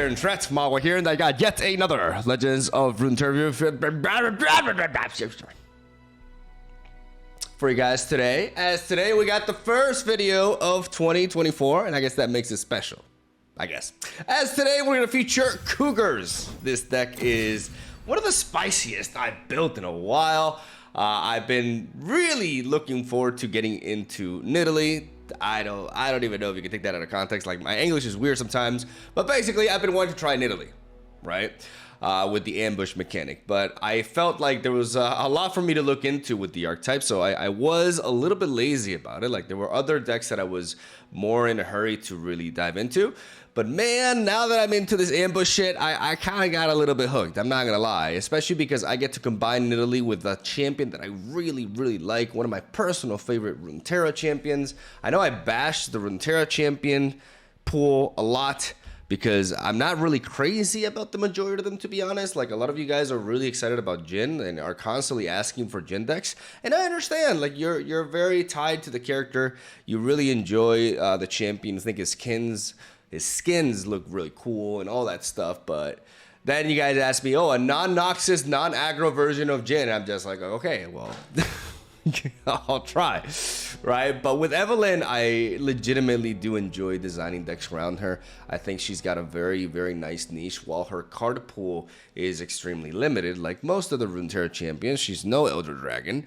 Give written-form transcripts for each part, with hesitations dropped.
and MegaMogwai here, and I got yet another Legends of Runeterra for you guys today. As today we got the first video of 2024, and I guess that makes it special. As today we're gonna feature Cougars. This deck is one of the spiciest I've built in a while. I've been really looking forward to getting into NIDALEE. I don't even know if you can take that out of context. Like, my English is weird sometimes, but basically I've been wanting to try NIDALEE, right? With the ambush mechanic, but I felt like there was a lot for me to look into with the archetype, so I was a little bit lazy about it. Like, there were other decks that I was more in a hurry to really dive into, but man, now that I'm into this ambush shit, I kind of got a little bit hooked. I'm not gonna lie, especially because I get to combine NIDALEE with a champion that I really like, one of my personal favorite Runeterra champions. I know I bashed the Runeterra champion pool a lot, because I'm not really crazy about the majority of them, to be honest. Like, a lot of you guys are really excited about Jhin and are constantly asking for Jhin decks, and I understand. Like, you're very tied to the character. You really enjoy the champion. I think his skins look really cool and all that stuff. But then you guys ask me, oh, a non-Noxus, non-aggro version of Jhin. I'm just like, okay, well, I'll try, right? But with EVELYNN, I legitimately do enjoy designing decks around her. I think she's got a very nice niche. While her card pool is extremely limited, like most of the Runeterra champions, she's no Elder Dragon.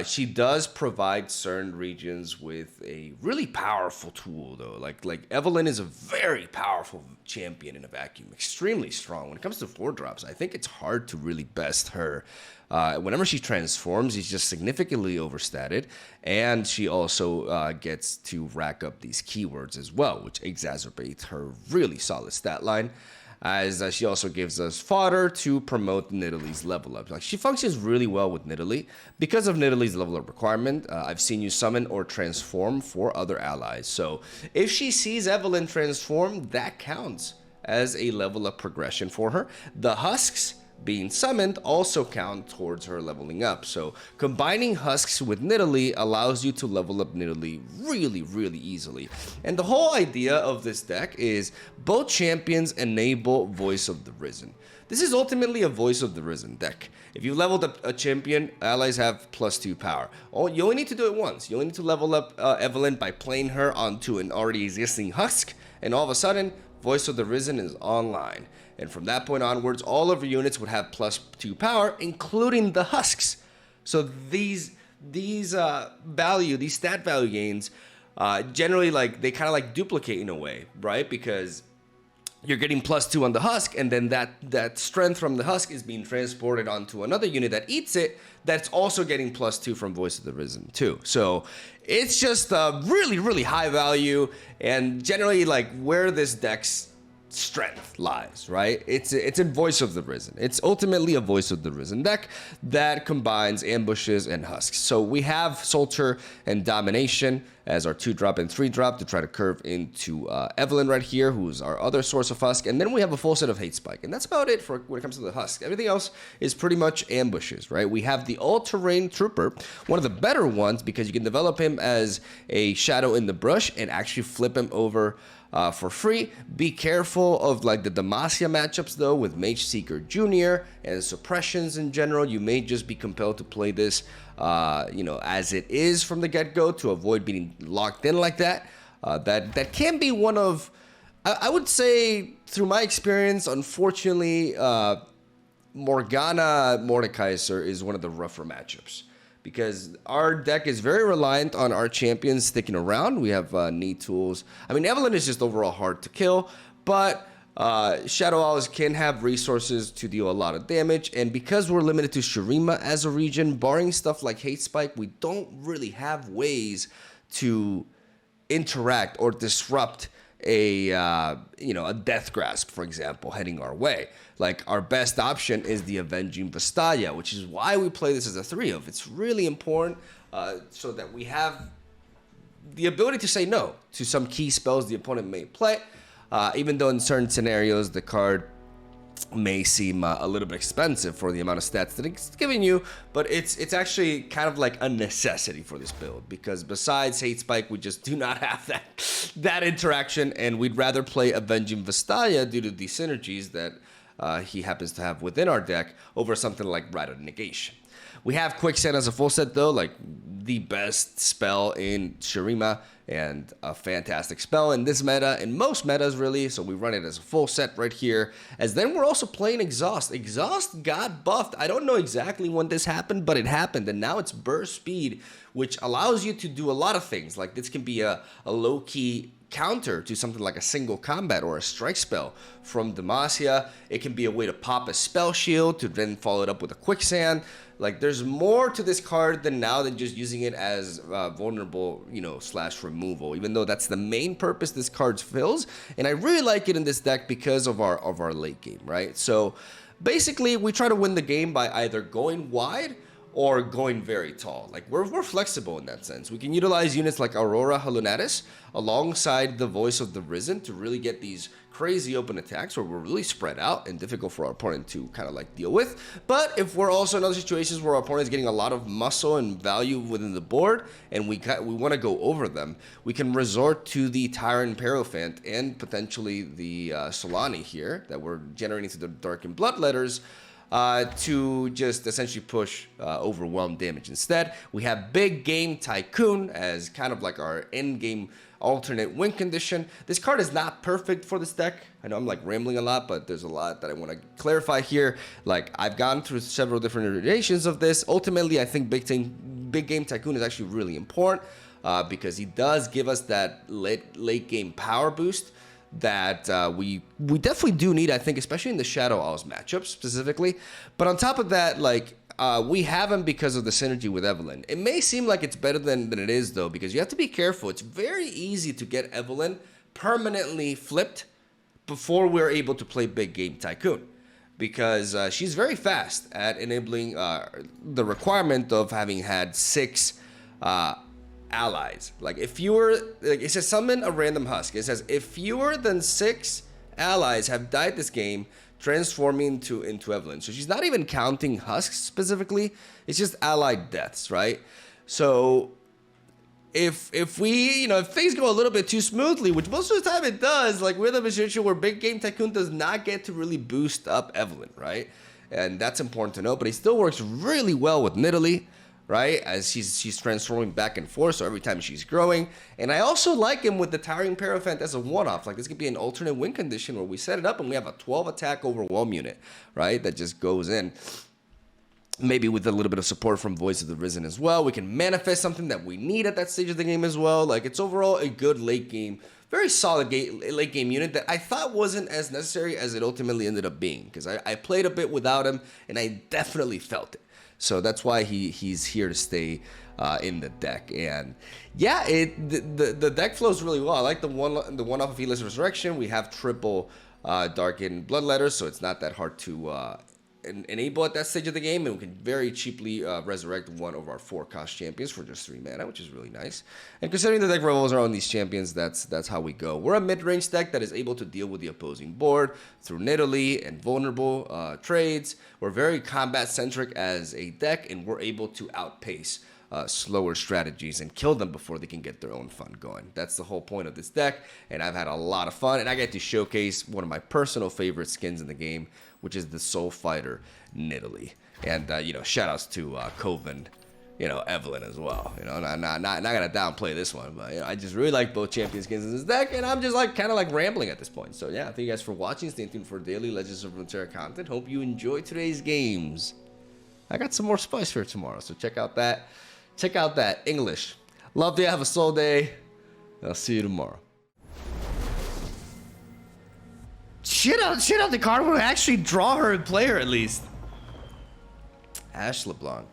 She does provide certain regions with a really powerful tool, though. Like EVELYNN is a very powerful champion in a vacuum, extremely strong. When it comes to 4-drops, I think it's hard to really best her. Whenever she transforms, she's just significantly overstated, and she also gets to rack up these keywords as well, which exacerbates her really solid stat line. As she also gives us fodder to promote NIDALEE's level up. Like, she functions really well with NIDALEE. Because of NIDALEE's level up requirement, I've seen you summon or transform for other allies. So if she sees EVELYNN transform, that counts as a level up progression for her. The husks being summoned also count towards her leveling up. So combining husks with NIDALEE allows you to level up NIDALEE really easily. And the whole idea of this deck is both champions enable Voice of the Risen. This is ultimately a Voice of the Risen deck. If you leveled up a champion, allies have +2 power. You only need to do it once. You only need to level up EVELYNN by playing her onto an already existing husk, and all of a sudden, Voice of the Risen is online. And from that point onwards, all of your units would have +2 power, including the husks. So these stat value gains, generally, like, they kind of like duplicate in a way, right? Because you're getting +2 on the husk, and then that strength from the husk is being transported onto another unit that eats it, that's also getting +2 from Voice of the Risen too. So it's just really high value, and generally, like, where this deck's strength lies, right? It's a Voice of the Risen. It's ultimately a Voice of the Risen deck that combines ambushes and husks. So we have Soldier and Domination as our 2-drop and 3-drop to try to curve into EVELYNN right here, who's our other source of husk, and then we have a full set of Hate Spike, and that's about it for when it comes to the husk. Everything else is pretty much ambushes, right? We have the All-Terrain Trooper, one of the better ones, because you can develop him as a Shadow in the Brush and actually flip him over for free. Be careful of, like, the Demacia matchups, though, with Mage Seeker Jr. and suppressions in general. You may just be compelled to play this, as it is from the get-go to avoid being locked in like that. That can be one of, I would say, through my experience, unfortunately, Morgana Mordekaiser is one of the rougher matchups, because our deck is very reliant on our champions sticking around. We have need tools. I mean, EVELYNN is just overall hard to kill, but Shadow Owls can have resources to deal a lot of damage, and because we're limited to Shurima as a region, barring stuff like Hate Spike, we don't really have ways to interact or disrupt a Death Grasp, for example, heading our way. Like, our best option is the Avenging Vastaya, which is why we play this as a 3-of. It's really important so that we have the ability to say no to some key spells the opponent may play, even though in certain scenarios the card may seem a little bit expensive for the amount of stats that it's giving you, but it's actually kind of like a necessity for this build, because besides Hate Spike, we just do not have that interaction, and we'd rather play Avenging Vastaya due to the synergies that he happens to have within our deck over something like Rite of Negation. We have Quicksand as a full set though, like the best spell in Shurima and a fantastic spell in this meta, in most metas really, so we run it as a full set right here. As then we're also playing Exhaust. Exhaust got buffed. I don't know exactly when this happened, but it happened, and now it's burst speed, which allows you to do a lot of things. Like this can be a low-key counter to something like a single combat or a strike spell from Demacia. It can be a way to pop a spell shield to then follow it up with a Quicksand. Like there's more to this card than just using it as vulnerable, you know, / removal, even though that's the main purpose this card fills. And I really like it in this deck because of our late game, right? So basically we try to win the game by either going wide or going very tall. Like we're flexible in that sense. We can utilize units like Aurora Hallunatus alongside the Voice of the Risen to really get these crazy open attacks where we're really spread out and difficult for our opponent to kind of like deal with. But if we're also in other situations where our opponent is getting a lot of muscle and value within the board and we want to go over them, we can resort to the Tyrant Parophant and potentially the Solani here that we're generating through the Darkened Bloodletters to just essentially push overwhelm damage. Instead, we have Big Game Tycoon as kind of like our end game alternate win condition. This card is not perfect for this deck. I know I'm like rambling a lot, but there's a lot that I want to clarify here. Like I've gone through several different iterations of this. Ultimately, I think Big Game Tycoon is actually really important because he does give us that late game power boost that we definitely do need, I think, especially in the Shadow Owls matchup specifically. But on top of that, like we have him because of the synergy with Evelynn. It may seem like it's better than it is though, because you have to be careful. It's very easy to get Evelynn permanently flipped before we're able to play Big Game Tycoon, because she's very fast at enabling the requirement of having had 6 allies. Like if it says summon a random husk. It says if fewer than 6 allies have died this game, transforming into Evelynn. So she's not even counting husks specifically. It's just allied deaths, right? So if we, you know, if things go a little bit too smoothly, which most of the time it does, like we're in a situation where Big Game Tycoon does not get to really boost up Evelynn, right? And that's important to know, but he still works really well with NIDALEE, right? As she's transforming back and forth, so every time she's growing. And I also like him with the Towering Parophant as a one-off. Like this could be an alternate win condition where we set it up and we have a 12 attack overwhelm unit, right? That just goes in. Maybe with a little bit of support from Voice of the Risen as well. We can manifest something that we need at that stage of the game as well. Like it's overall a good late game, very solid late game unit that I thought wasn't as necessary as it ultimately ended up being, because I played a bit without him and I definitely felt it. So that's why he's here to stay in the deck. And yeah, the deck flows really well. I like the one off of Healer's Resurrection. We have triple Darkened Bloodletters, so it's not that hard to enable at that stage of the game, and we can very cheaply resurrect one of our 4-cost champions for just 3 mana, which is really nice. And considering the deck revolves around these champions, that's how we go. We're a mid-range deck that is able to deal with the opposing board through NIDALEE and vulnerable trades. We're very combat-centric as a deck, and we're able to outpace slower strategies and kill them before they can get their own fun going. That's the whole point of this deck, and I've had a lot of fun, and I get to showcase one of my personal favorite skins in the game, which is the Soul Fighter NIDALEE. And you know, shout outs to Coven, you know, Evelynn as well. You know, not gonna downplay this one, but you know, I just really like both champion skins in this deck, and I'm just like kind of like rambling at this point. So yeah, thank you guys for watching. Stay tuned for daily Legends of Runeterra content. Hope you enjoyed today's games. I got some more spice for tomorrow, so check out that. Check out that English. Love you. Have a soul day. I'll see you tomorrow. Shit out the card will actually draw her and play her at least. Ash LeBlanc.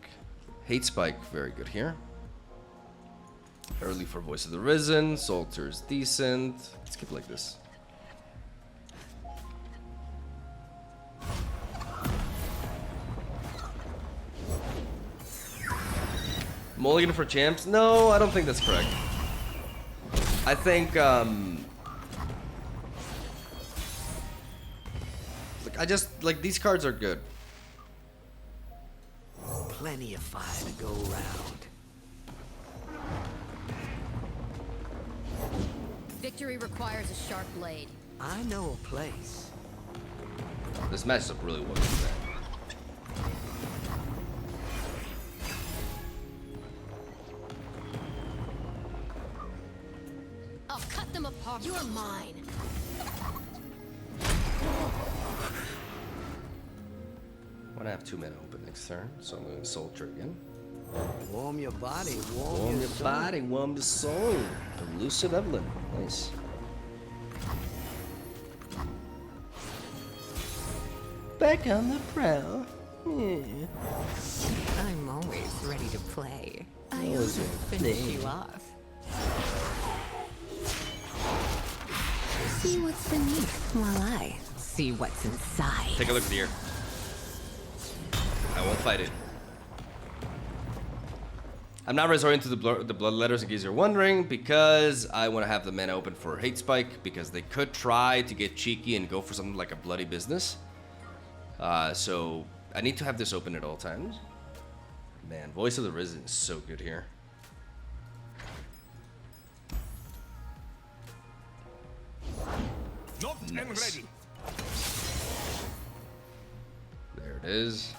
Hate Spike, very good here. Early for Voice of the Risen. Salter's decent. Let's keep it like this. Mulligan for champs? No, I don't think that's correct. I think like these cards are good. Plenty of fire to go around. Victory requires a sharp blade. I know a place. This matches up really well with that. I'll cut them apart. You're mine. I want to have 2 mana open next turn, so I'm going to Soul Trigger again. Warm your body, Warm your body, warm the soul. Elusive Evelynn. Nice. Back on the prowl. Yeah. I'm always ready to play. I Always will ready to finish play. you off. See what's beneath while I see what's inside. Take a look at the ear. I won't fight it. I'm not resorting to the blood letters in case you're wondering, because I want to have the mana open for Hate Spike, because they could try to get cheeky and go for something like a bloody business. So I need to have this open at all times. Man, Voice of the Risen is so good here. Locked and ready. There it is.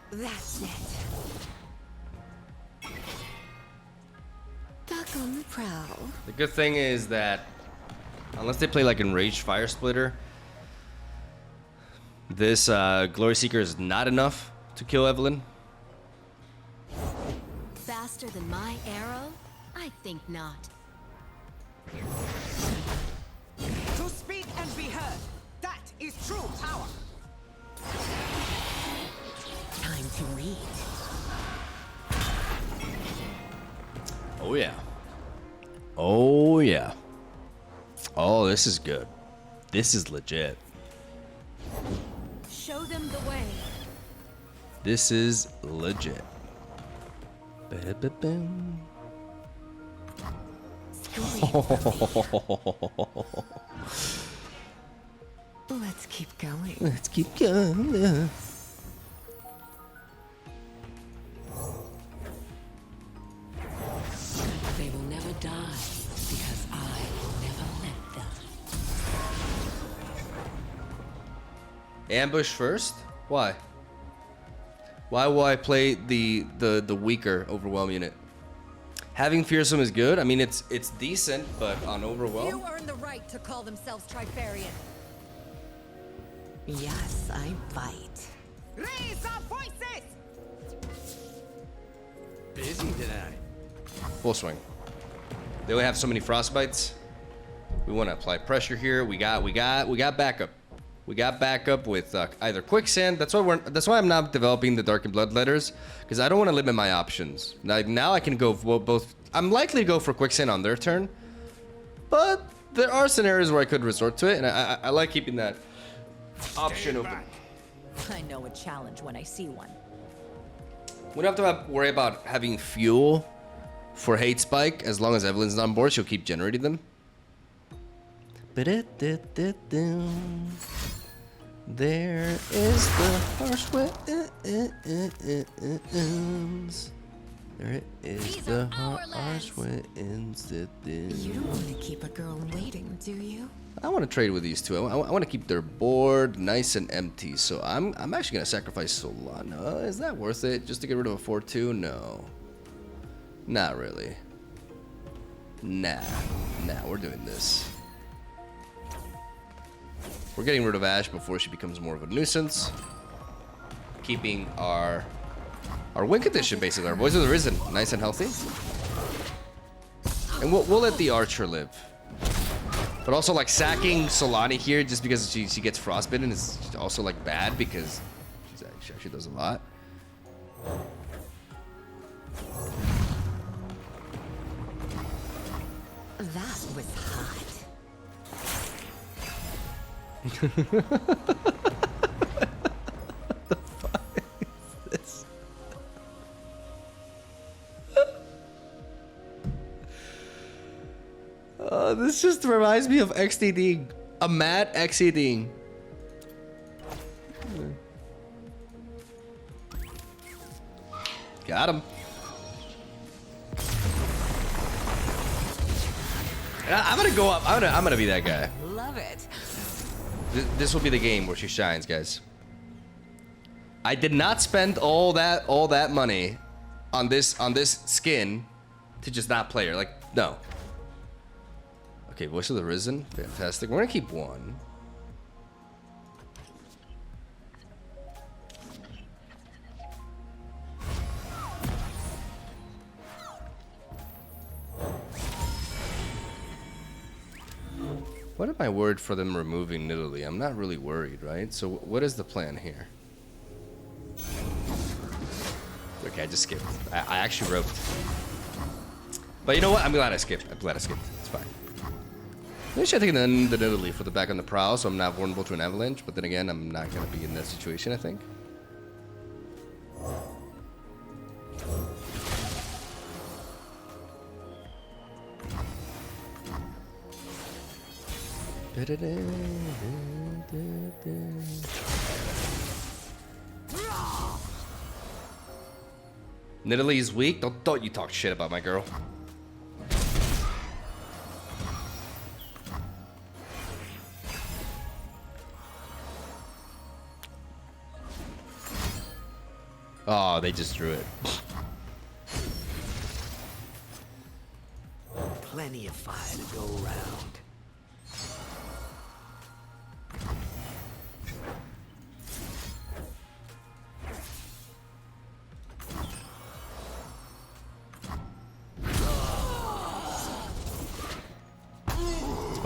That's it. Back on the prowl. The good thing is that unless they play like Enraged Fire Splitter, this Glory Seeker is not enough to kill Evelynn. Faster than my arrow? I think not. To speak and be heard. That is true power. Time to read. Oh yeah. Oh yeah. Oh, this is good. This is legit. Show them the way. This is legit. Ba-da-ba-boom. Let's keep going. Let's keep going. They will never die because I will never let them. Ambush first? Why? Why will I play the weaker Overwhelm unit? Having Fearsome is good. I mean, it's decent, but on Overwhelm. You earn the right to call themselves Trifarian. Yes, I bite. Raise our voices. Busy tonight. Full swing. They only have so many frostbites. We want to apply pressure here. We got backup. We got backup with either quicksand. That's why I'm not developing the Dark and Blood letters, because I don't want to limit my options. Now I can go both. I'm likely to go for quicksand on their turn, but there are scenarios where I could resort to it, and I like keeping that option open. I know a challenge when I see one. We don't have to worry about having fuel for Hate Spike. As long as Evelynn's on board, she'll keep generating them. There is the harsh winds. There is the harsh winds. You don't want to keep a girl waiting, do you? I want to trade with these two. I want to keep their board nice and empty. So I'm actually gonna sacrifice Solana. Is that worth it? Just to get rid of a 4/2? No, not really. Nah, we're doing this. We're getting rid of Ash before she becomes more of a nuisance. Keeping our win condition, basically. Our Voice of the Risen, nice and healthy. And we'll let the Archer live. But also, like, sacking Solani here just because she gets frostbitten is also, like, bad because she actually does a lot. That was hot. The fuck is this? This just reminds me of XDD. A mad XDD. Got him. I'm gonna go up. I'm gonna be that guy. Love it. This will be the game where she shines, guys. I did not spend all that money on this skin to just not play her. Like, no. Okay, Voice of the Risen, fantastic. We're gonna keep one. What am I worried for them removing NIDALEE? I'm not really worried, right? So what is the plan here? Okay, I just skipped. I actually roped. But you know what? I'm glad I skipped. I'm glad I skipped. It's fine. Maybe I should take the NIDALEE for the back on the prowl so I'm not vulnerable to an avalanche. But then again, I'm not going to be in that situation, I think. NIDALEE's weak. Don't you talk shit about my girl. Oh, they just drew it. Plenty of fire to go around.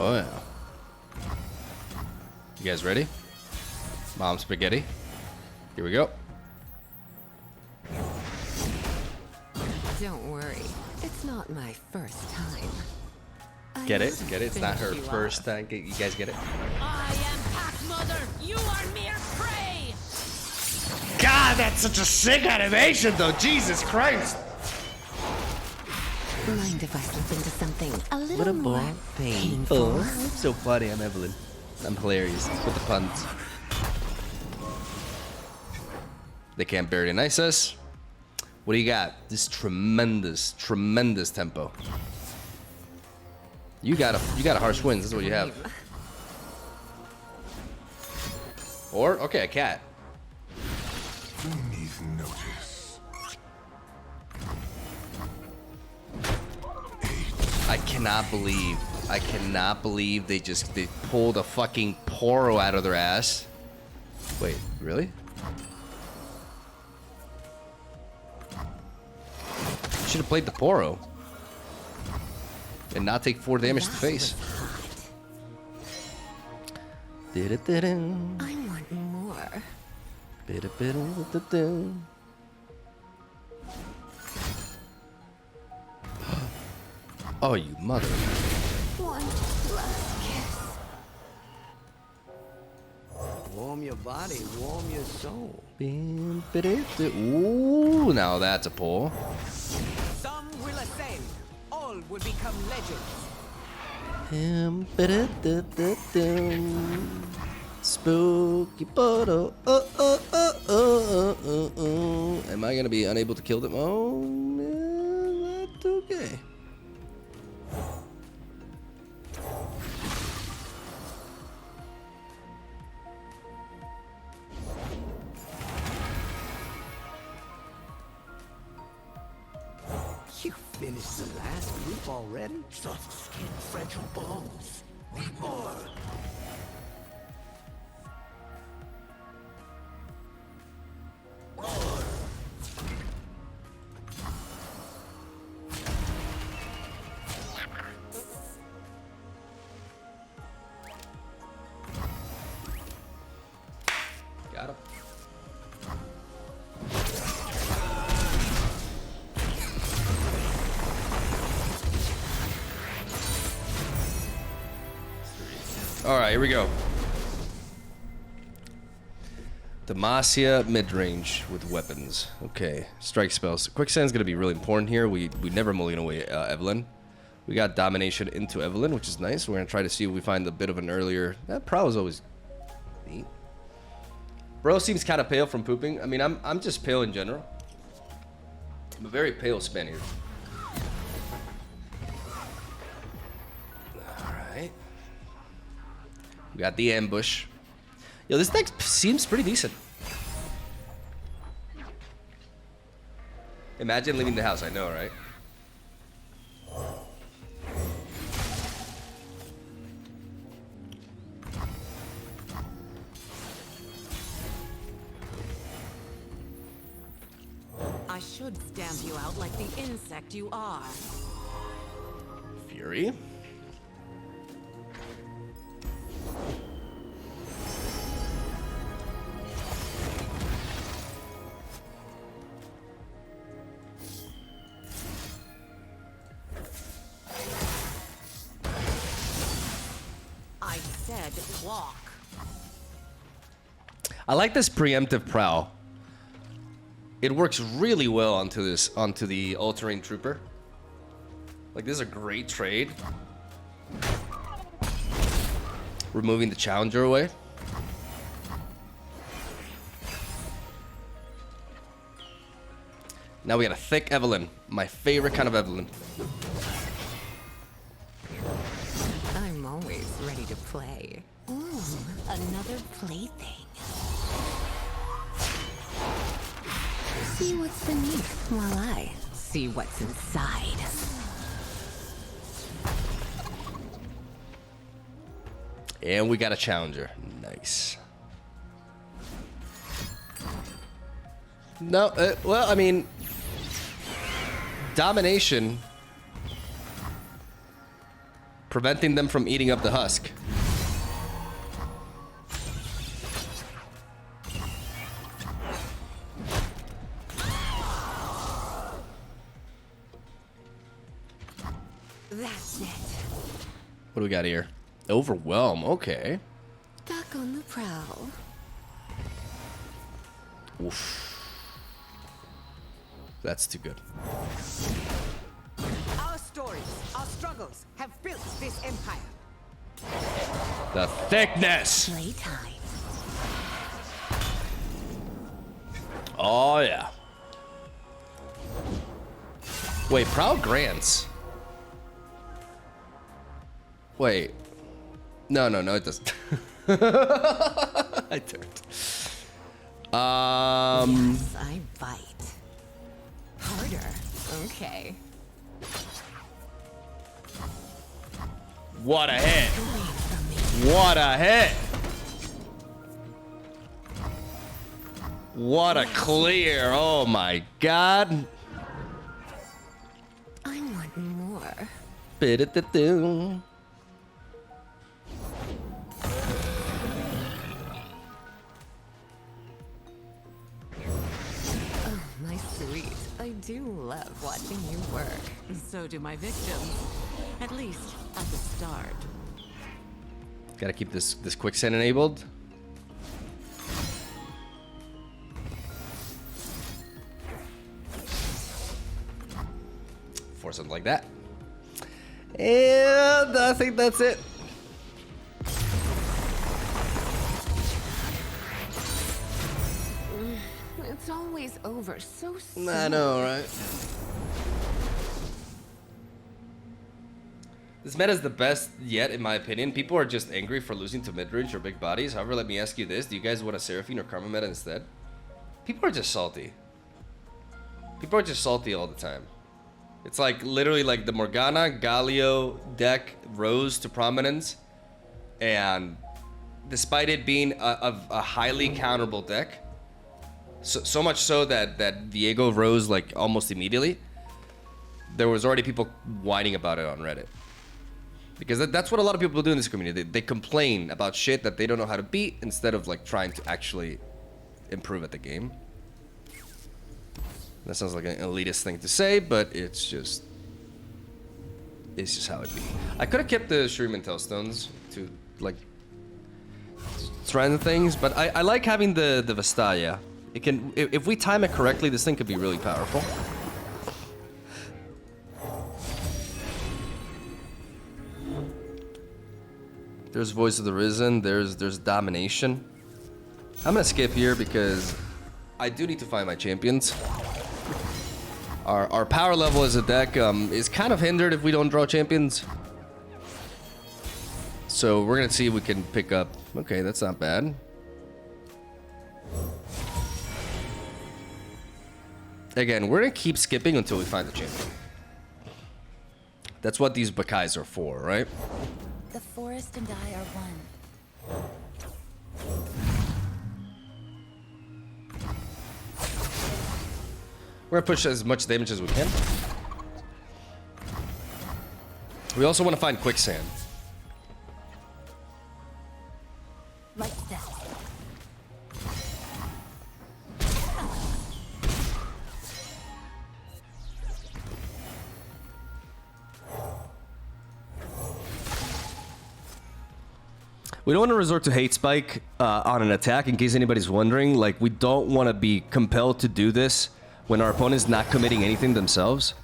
Oh yeah. You guys ready? Mom spaghetti. Here we go. Don't worry, it's not my first time. Get it? Get it? It's not her first time. You guys get it? I am Pack Mother. You are mere prey. God, that's such a sick animation, though. Jesus Christ. Mind if I slip into something a little more painful? I'm so funny. I'm Evelyn. I'm hilarious with the puns. They can't barely nice us. What do you got? This tremendous, tremendous tempo. You got a harsh winds. That's what you have. Or okay, a cat. Beneath notice. I cannot believe they pulled a fucking Poro out of their ass. Wait, really? Should have played the Poro and not take 4 damage to the face. I want more. Oh, you mother. One last kiss. Warm your body, warm your soul. Ooh, now that's a pull. Some will ascend. All will become legends. Spooky photo. Am I gonna be unable to kill them? Oh, man, that's okay. You finished the last group already? Soft skin, fragile bones. Need more. Got him. All right, here we go. Demacia midrange with weapons. Okay, strike spells. Quicksand's gonna be really important here. We never mulligan away Evelynn. We got domination into EVELYNN, which is nice. We're gonna try to see if we find a bit of an earlier. That prow is always neat. Bro seems kind of pale from pooping. I mean, I'm just pale in general. I'm a very pale Spaniard. All right. We got the ambush. Yo, this deck seems pretty decent. Imagine leaving the house. I know, right? I should stamp you out like the insect you are. Fury. I said walk. I like this preemptive prowl. It works really well onto the altering trooper. Like, this is a great trade. Removing the challenger away. Now we got a thick EVELYNN. My favorite kind of EVELYNN. I'm always ready to play. Ooh, another plaything. See what's beneath while I see what's inside. And we got a challenger. Nice. No, well, I mean, domination, preventing them from eating up the husk. That's it. What do we got here? Overwhelm, okay. Back on the prowl. Oof. That's too good. Our stories, our struggles have built this empire. The thickness. Playtime. Oh, yeah. Wait, Proud grants. Wait. No, it doesn't. I turned. Yes, I bite. Harder. Okay. What a hit. Away from me. What a hit. What a clear. Oh my god. I want more. Bid-it-do. Oh, my sweet. I do love watching you work. So do my victims, at least at the start. Gotta keep this quicksand enabled. For something like that. And I think that's it. It's always over so soon. I know, right? This meta is the best yet, in my opinion. People are just angry for losing to midrange or big bodies. However, let me ask you this. Do you guys want a Seraphine or Karma meta instead? People are just salty. People are just salty all the time. It's like literally like the Morgana, Galio deck rose to prominence. And despite it being a highly counterable deck, so much so that Diego rose like almost immediately, there was already people whining about it on Reddit. Because that's what a lot of people do in this community. They complain about shit that they don't know how to beat instead of like trying to actually improve at the game. That sounds like an elitist thing to say, but it's just how it be. I could have kept the Shroom and Tailstones to like strand things, but I like having the Vestaya. It can, if we time it correctly, this thing could be really powerful. There's Voice of the Risen. There's Domination. I'm gonna skip here because I do need to find my champions. Our power level as a deck is kind of hindered if we don't draw champions. So we're gonna see if we can pick up. Okay, that's not bad. Again, we're gonna keep skipping until we find the champion. That's what these Bakais are for, right? The forest and I are one. We're gonna push as much damage as we can. We also want to find quicksand. Like that. We don't want to resort to hate spike on an attack, in case anybody's wondering. Like, we don't want to be compelled to do this when our opponent's not committing anything themselves.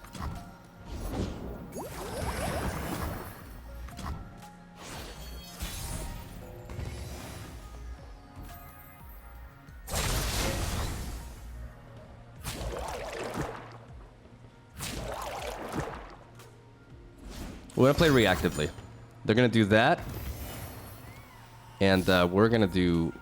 We're gonna play reactively. They're gonna do that. And we're gonna do...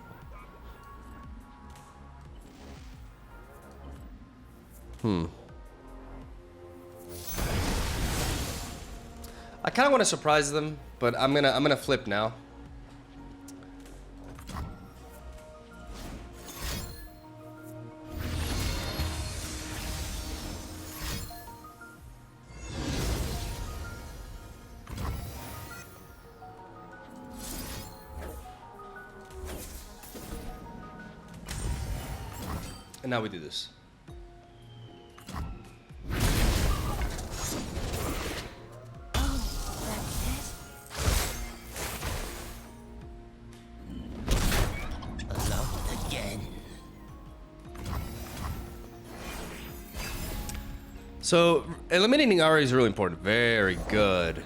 I kind of want to surprise them, but I'm gonna flip now. And now we do this. So, eliminating Ari is really important. Very good.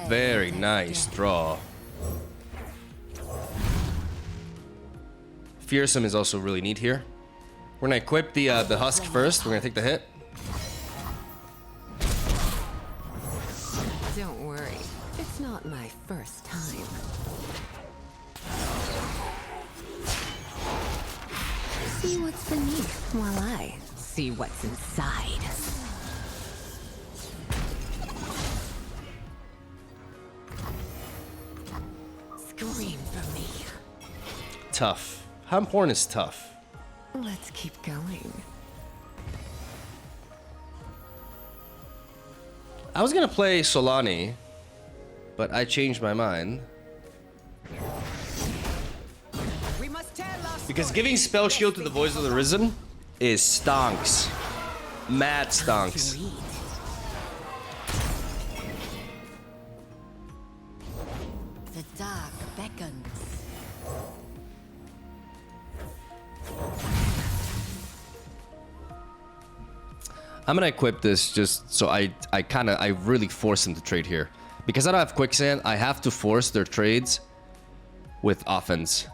Very nice draw. Fearsome is also really neat here. We're gonna equip the Husk first. We're gonna take the hit. Don't worry, it's not my first time. See what's beneath while I see what's inside. Scream for me. Tough. Hamhorn is tough. Let's keep going. I was gonna play Solani, but I changed my mind. We must tell our Because story. giving Spell Shield to the Voice of the Risen is stonks. Mad stonks. The dark beckons. I'm gonna equip this just so I really force them to trade here. Because I don't have Quicksand, I have to force their trades with offense.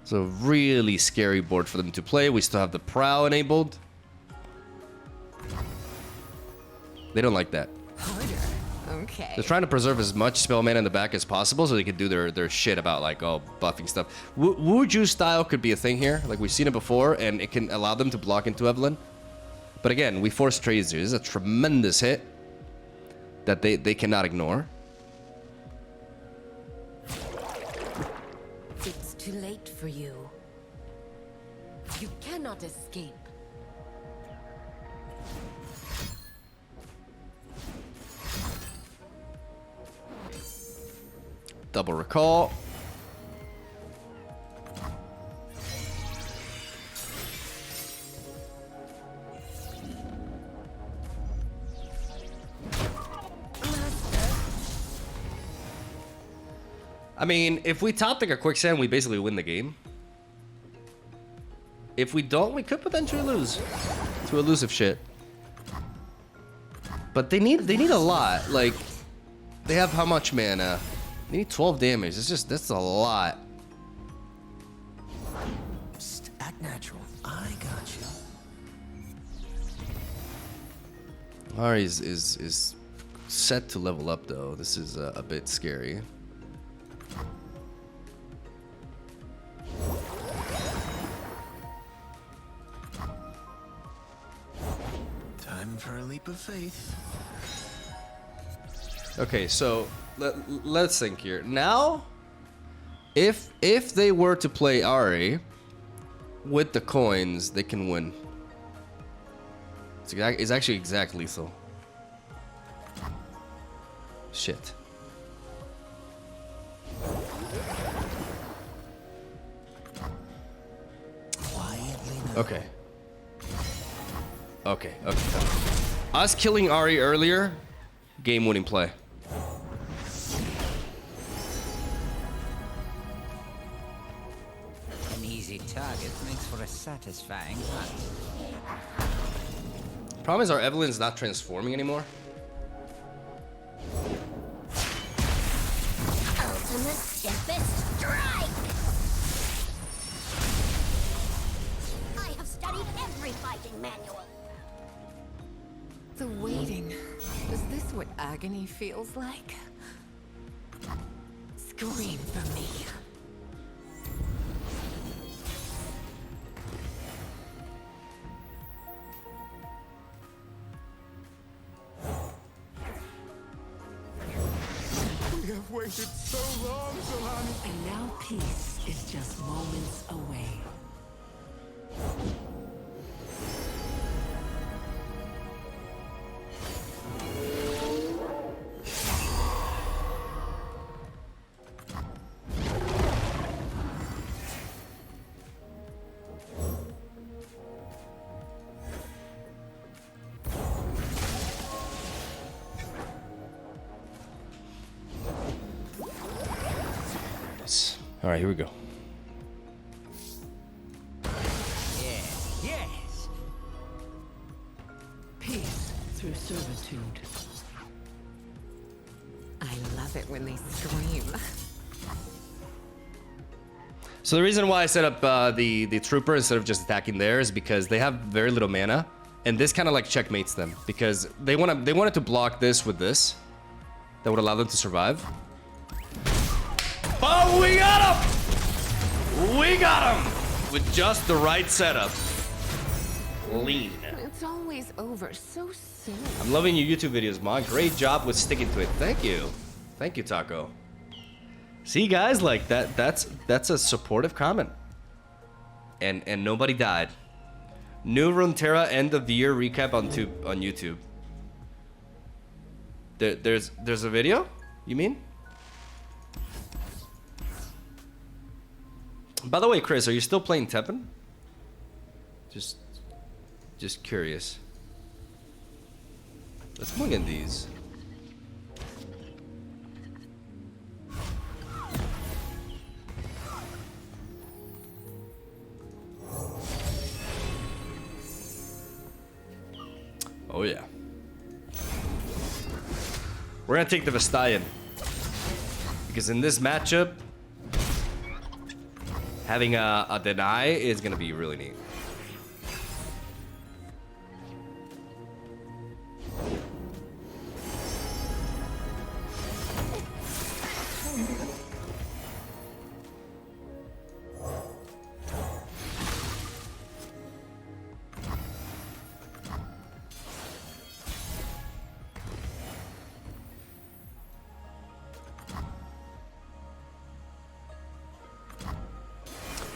So really scary board for them to play. We still have the Prow enabled. They don't like that. Harder. Okay. They're trying to preserve as much spell mana in the back as possible so they can do their shit about, like, oh, buffing stuff. Wuju style could be a thing here. Like, we've seen it before, and it can allow them to block into Evelynn. But again, we force trades here. This is a tremendous hit that they cannot ignore. It's too late for you. You cannot escape. Double recall. I mean, if we top deck a Quicksand, we basically win the game. If we don't, we could potentially lose to elusive shit. But they need a lot. Like, they have how much mana? They need 12 damage. That's a lot. Psst, act natural. I got you. Ari is set to level up though. This is a bit scary. Time for a leap of faith. Okay, so let's think here. Now, if they were to play Ari with the coins, they can win. It's actually exact lethal. Shit. Okay. Okay. Us killing Ari earlier, game-winning play. An easy target makes for a satisfying hunt. Problem is our Evelyn's not transforming anymore. Ultimate Tempest Strike! I have studied every fighting manual. The waiting. Is this what agony feels like? Scream for me. We have waited so long, Solani. And now peace is just moments away. All right, here we go. Yes, yes. Peace through servitude. I love it when they scream. So the reason why I set up the trooper instead of just attacking there is because they have very little mana, and this kind of like checkmates them because they wanted to block this with this. That would allow them to survive. Oh, we got him! We got him with just the right setup. Lean. It's always over so soon. I'm loving your YouTube videos, Ma. Great job with sticking to it. Thank you. Thank you, Taco. See, guys, like that's a supportive comment. And nobody died. New Runeterra end of the year recap on YouTube. There's a video? You mean? By the way, Chris, are you still playing Teppen? Just curious. Let's look at these. Oh yeah. We're gonna take the Vestallion. Because in this matchup, having a deny is gonna be really neat.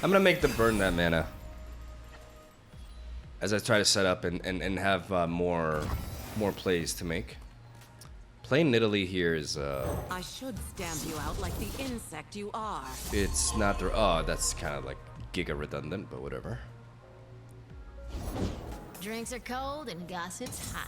I'm gonna make them burn that mana as I try to set up and have more plays to make. Playing NIDALEE here is I should stamp you out like the insect you are. it's not the that's kind of like giga redundant, but whatever. Drinks are cold and gossip's hot.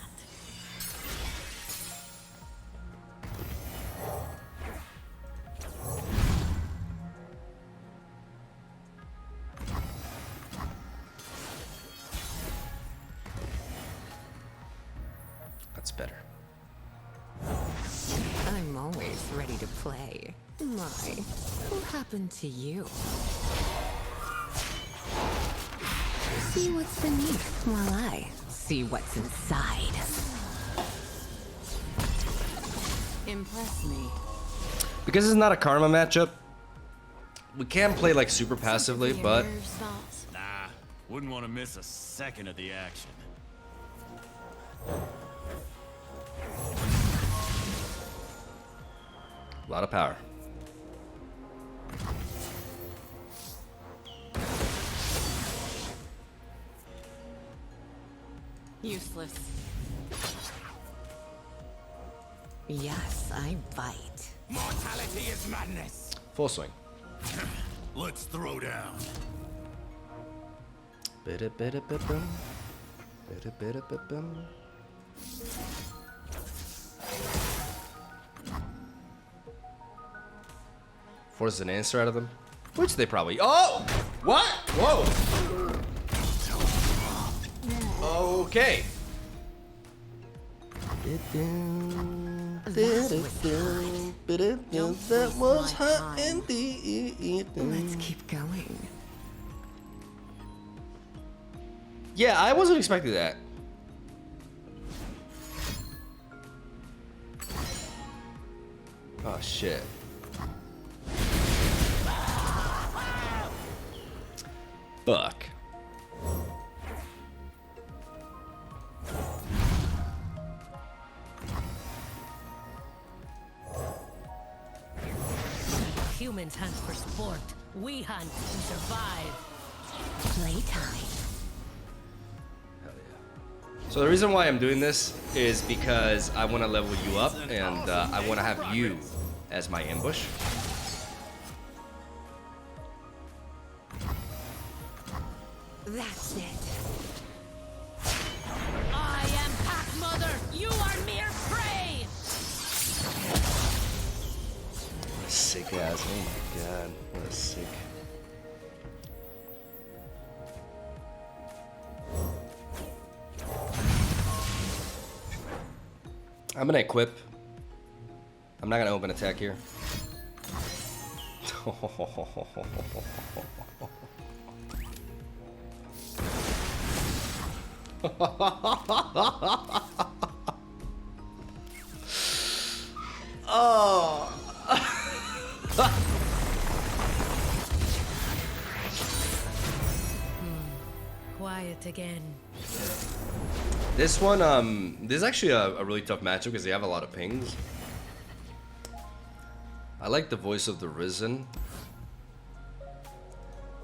I'm always ready to play. My, who happened to you? See what's beneath while I see what's inside. Impress me. Because it's not a karma matchup, we can play like super passively, but Nah, wouldn't want to miss a second of the action. a lot of power. Useless. Yes, I bite. Mortality is madness. Full swing. Let's throw down. Bida-bida-bida-bum. Bida-bida-bida-bum. Force an answer out of them, which they probably. Oh, what? Whoa. Okay. That was hot indeed. Let's keep going. Yeah, I wasn't expecting that. Oh shit. Fuck. Humans hunt for sport. We hunt to survive. Playtime. So the reason why I'm doing this is because I want to level you up, and I want to have you as my ambush. That's it. I am Pack Mother. You are mere prey. What a sick ass. Oh my god. What a sick. I'm gonna equip. I'm not gonna open attack here. Oh. Quiet again. This one, this is actually a really tough matchup because they have a lot of pings. I like the voice of the Risen.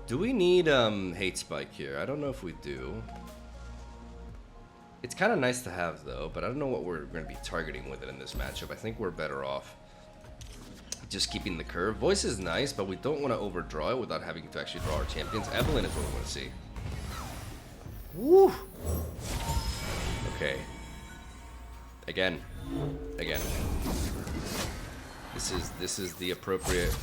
Do we need hate spike here? I don't know if we do. It's kind of nice to have though, but I don't know what we're going to be targeting with it in this matchup. I think we're better off just keeping the curve. Voice is nice, but we don't want to overdraw it without having to actually draw our champions. Evelynn is what we want to see. Woo! Okay. Again. This is the appropriate.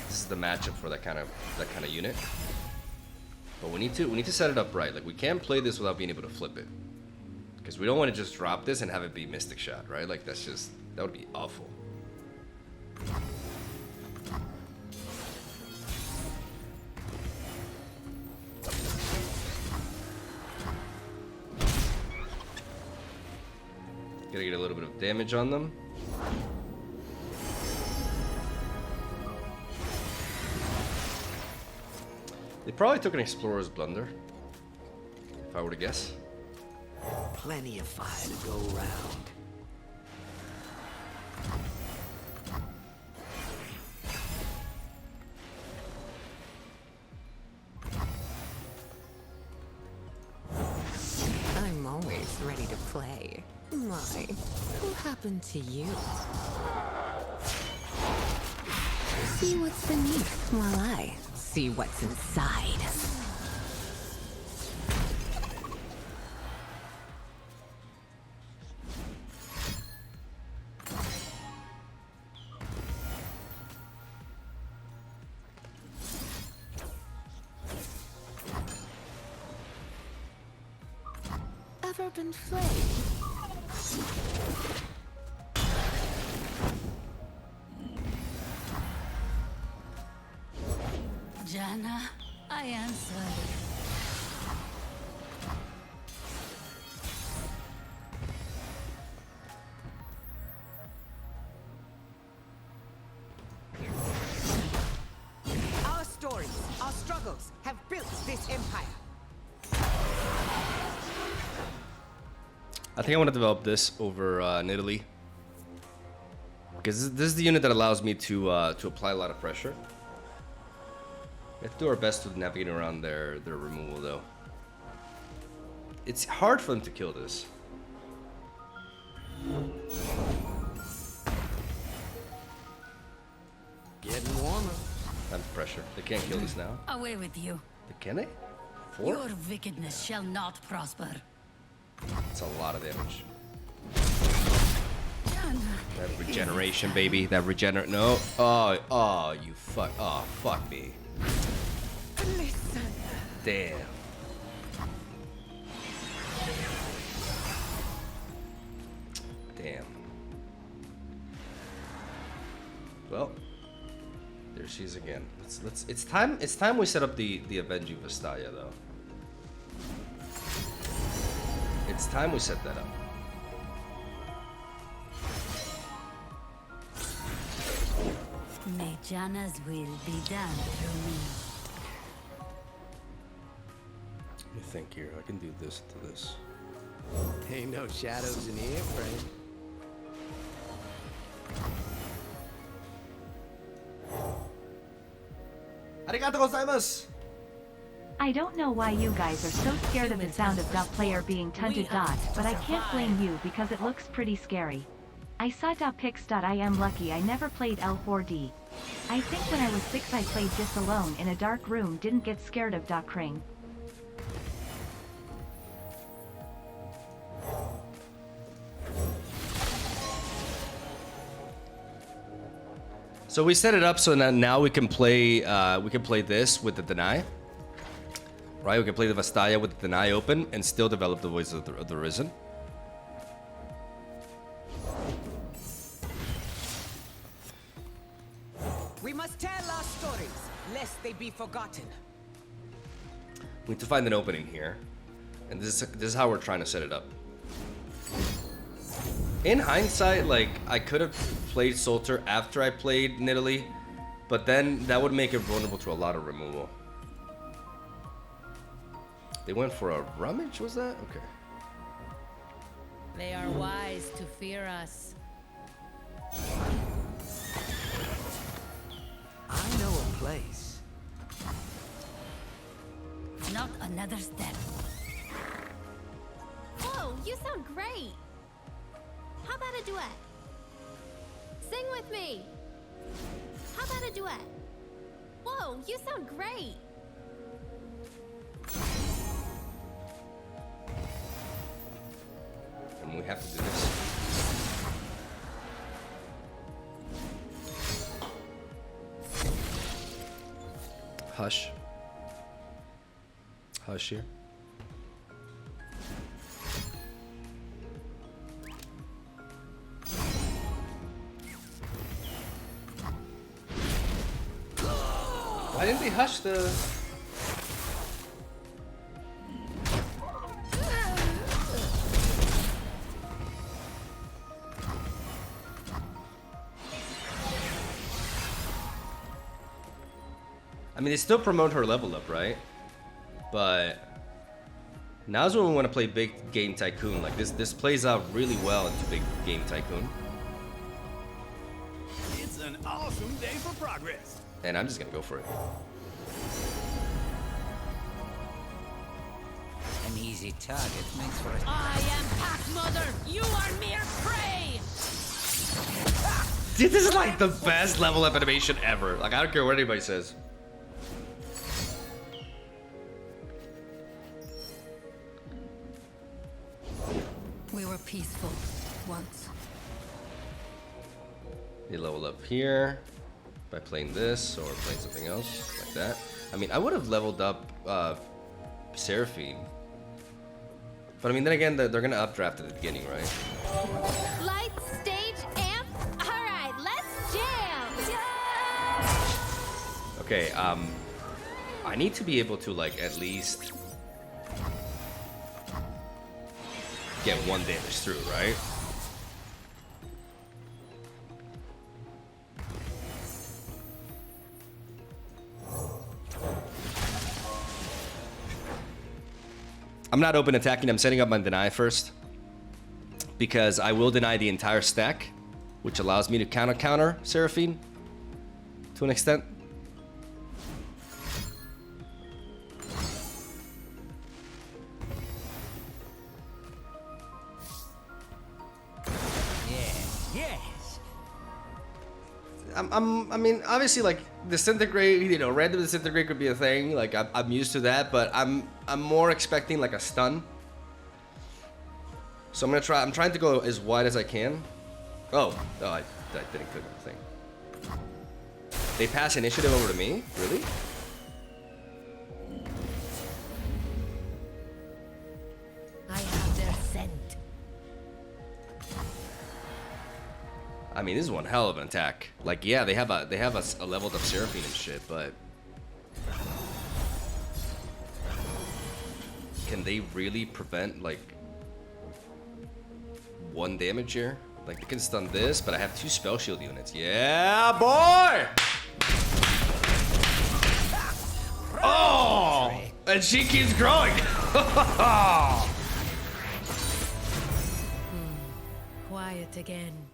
This is the matchup for that kind of unit. But we need to set it up right. Like we can't play this without being able to flip it. Because we don't want to just drop this and have it be Mystic Shot, right? Like that would be awful. Gotta get a little bit of damage on them. They probably took an Explorer's Blunder, if I were to guess. Plenty of fire to go round. I'm always ready to play. My, who happened to you? See what's beneath while I see what's inside. Ever been flayed? Jana, I answer. Our stories, our struggles have built this empire. I think I want to develop this over NIDALEE. Because this is the unit that allows me to apply a lot of pressure. We have to do our best to navigate around their removal, though. It's hard for them to kill this. Getting warmer. Time for pressure. They can't kill this now. Away with you. Can they? 4? Your wickedness shall not prosper. That's a lot of damage. Jana. That regeneration, baby. That regenerate. No. Oh, you fuck. Oh, fuck me. Listen. Damn. Damn. Well, there she is again. It's time we set up the Avenging Vastaya, though. It's time we set that up. May Jana's will be done through me. Let me think here. I can do this to this. Ain't no shadows in here, friend. Arigato gozaimasu! I don't know why you guys are so scared of the sound of dot player being tunted dot, but I can't blame you because it looks pretty scary. I saw .pics. I am lucky I never played L4D. I think when I was 6 I played this alone in a dark room, didn't get scared of .cring. So we set it up so that now we can play this with the deny. Right, we can play the Vastaya with the deny open and still develop the Voice of the Risen. We must tell our stories, lest they be forgotten. We need to find an opening here, and this is how we're trying to set it up. In hindsight, like, I could have played Solter after I played NIDALEE, but then that would make it vulnerable to a lot of removal. They went for a rummage, was that? Okay. They are wise to fear us. I know a place. Not another step. Whoa, you sound great! How about a duet? Sing with me! How about a duet? Whoa, you sound great! And we have to do this. Hush. Hush here. Why didn't they hush the... I mean, they still promote her level up, right? But now's when we want to play Big Game Tycoon. Like this plays out really well into Big Game Tycoon. It's an awesome day for progress. And I'm just gonna go for it. An easy target makes for a... I am Pack Mother. You are mere prey. Dude, this is like the best level up animation ever. Like, I don't care what anybody says. We were peaceful once. You level up here by playing this or playing something else like that. I mean, I would have leveled up Seraphine. But I mean, then again, they're gonna updraft at the beginning, right? Lights, stage, amp. All right, let's jam. Okay, I need to be able to like at least get 1 damage through, right? I'm not open attacking. I'm setting up my deny first because I will deny the entire stack, which allows me to counter Seraphine to an extent. Yes. I mean, obviously, like disintegrate, you know, random disintegrate could be a thing. Like I'm used to that, but I'm more expecting like a stun. So I'm gonna try. I'm trying to go as wide as I can. Oh, I didn't click on the thing. They pass initiative over to me? Really? I have their scent. I mean, this is one hell of an attack. Like, yeah, they have a leveled up Seraphine and shit, but can they really prevent like 1 damage here? Like, they can stun this, but I have 2 spell shield units. Yeah, boy! Oh! And she keeps growing. Quiet again.